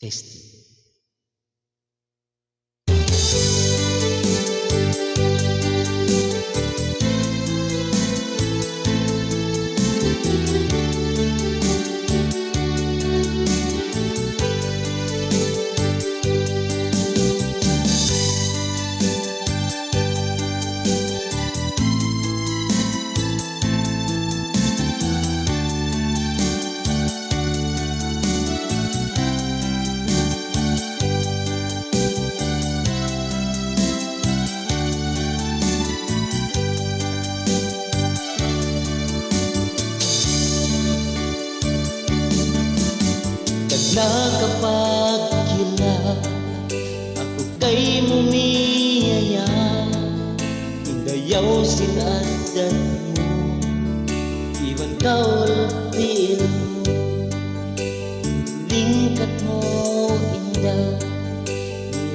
Testing. Nakapagkilala ako kay mumiyaya, hindayaw sinadad mo, iwan kaulpil mo, lingkat mo inda,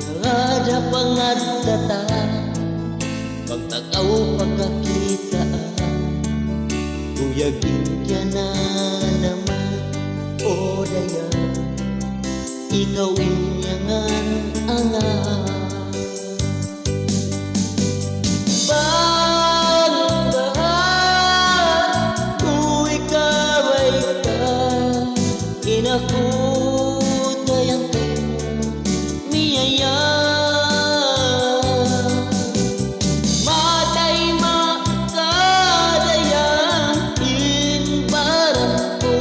niyada pangadata, pagtakaw pagkakitaan, kuyagin ka na naman, o daya. Ikaw inyangan angan pagbahan kung ikaw ay ka inakutayang kayo miyaya matay makadayang inbaran ko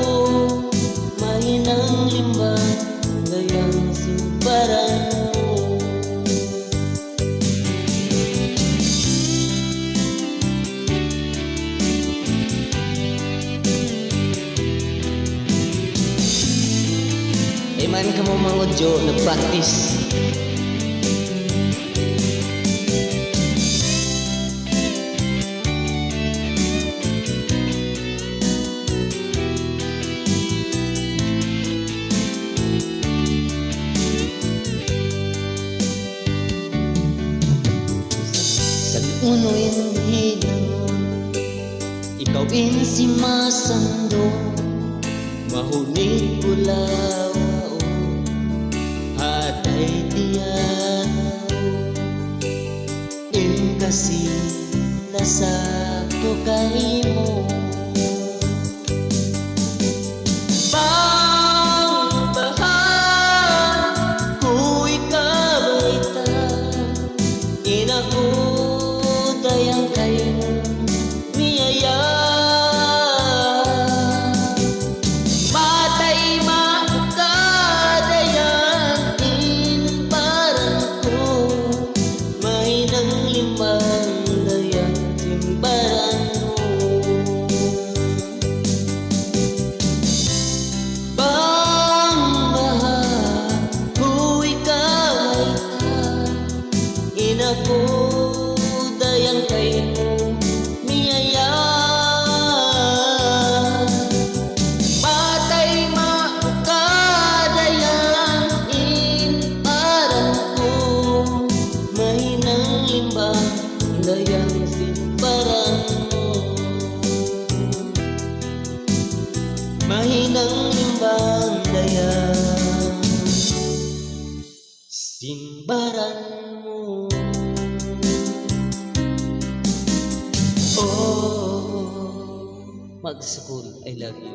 mahinang limbang dayang simbaran mo. Man ka mo mga audio nag-practice. Uno'y hinangon, ikaw si masando, mahuning pulaw, hatay tiyan, kasi nasa tukay mo. Pangbahan kung ikaw ay ta, inakutayang kayo miyaya matay makadayang inbaran ko mahinang limang dayang simbaran mo. Pangbahan kung ikaw ay ta, inakutayang kayo miyaya matay makadayang inbaran ko mahinang limbang dayang simbaran mo. Mahinang limbang dayang simbaran mo. Oh, Mag-School, I love you.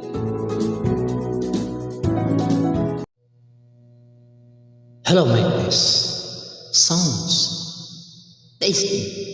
Hello, my best sounds tasty.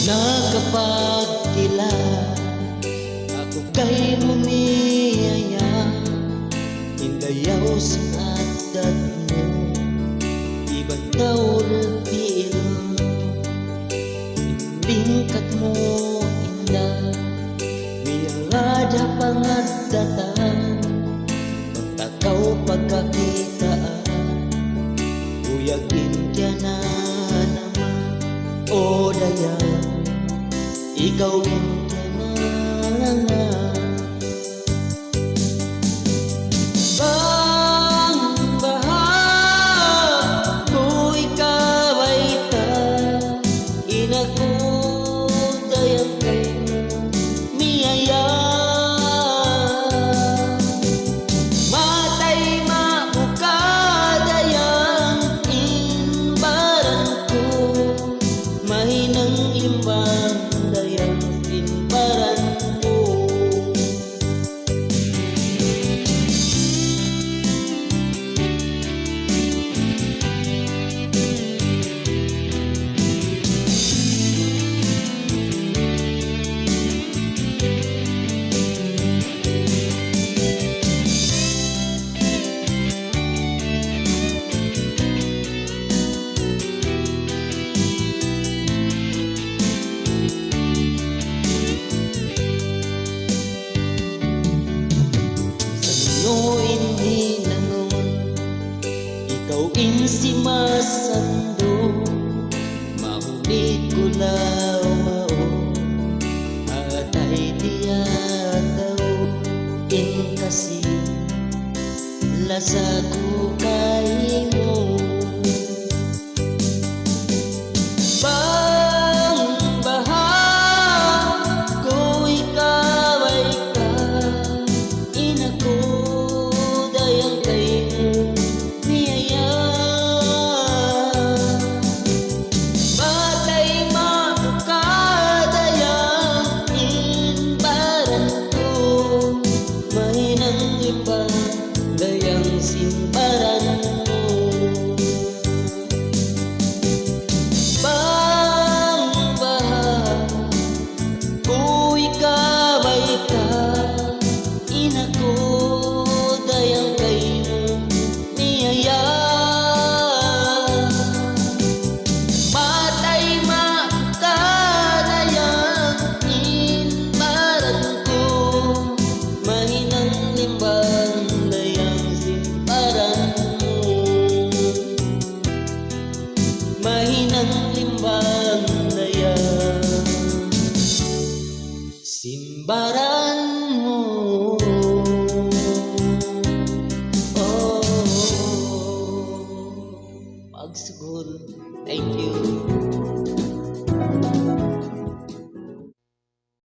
Nakapagkilala ako kay bumiyaya, hindayaw sa adat mo, ibang taulpil mo, tingkat mo indah, biyang ada pangadatan, pagtakaw pagkakitaan, uyagin ka na naman. O daya, ikaw in ka na. Bang baha, kung ikaw ay ta, inako dayang kay miyaya. Matay mabuka dayang imbaran ko, mahinang limbang dayang imbaran ko. Hindi nangon, ikaw insi masando, mahuli ko lao mao, atay diya tao, in kasi lasa ko kay mo. Bang baha, kung ikaw ay ka, inako dayang kay niyaya. Matay mabuka dayang imbaran ko, mahinang limbang dayang simbaran mo. Bang baha, kung ikaw ay ka, inako dayang kay niyaya. Matay mabuka dayang imbaran ko, mahinang limbang dayang simbaran mo. Mahinang limbang dayang simbaran